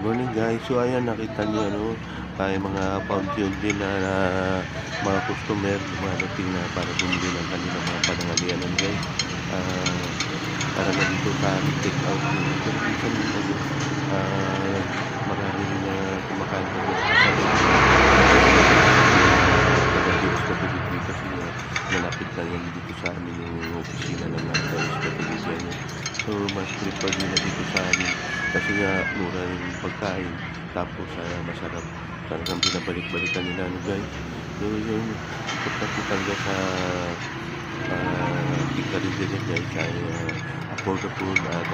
Morning guys, so ayan nakita niyo tayo mga paunti-unti na mga customer dumarating na para bumili ng kanilang mga panangalian guys. Ah, para na dito sa aming take out din. Pero minsan ah, marami rin na kumakain kami sa taga-Diyos Catholic kasi malapit lang yan dito sa amin yung opisina ng Diyos Catholic yan. So mas prefer nila dito sa amin kasi nga mura yung pagkain tapos masarap. Talagang binabalik-balikan nila guys. So yung importante talaga sa ikarin din guys ay affordable at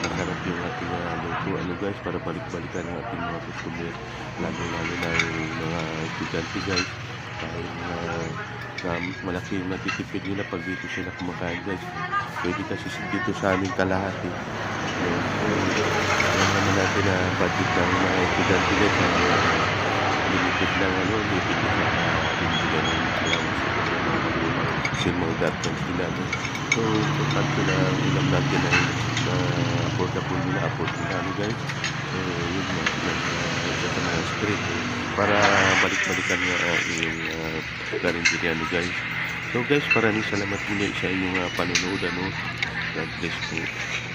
masarap yung ating luto guys para balik-balikan ng ating mga customer lalo-lalo na yung mga estudyante guys dahil na malaki yung natitipid nila pag dito sila kumakain guys. Pwede kasi dito sa aming kalahati. Alam naman natin na budget ng mga estudyante guys limited lang limited na binibigyan ng allowance sa mga magulang kasi mga guardians nila so importante na ilang natin ay affordable nila afford nila guys. So yun isa sa mga street para balik-balikan nga yung karinderya guys. So guys, maraming salamat muli sa inyong panonood God bless po.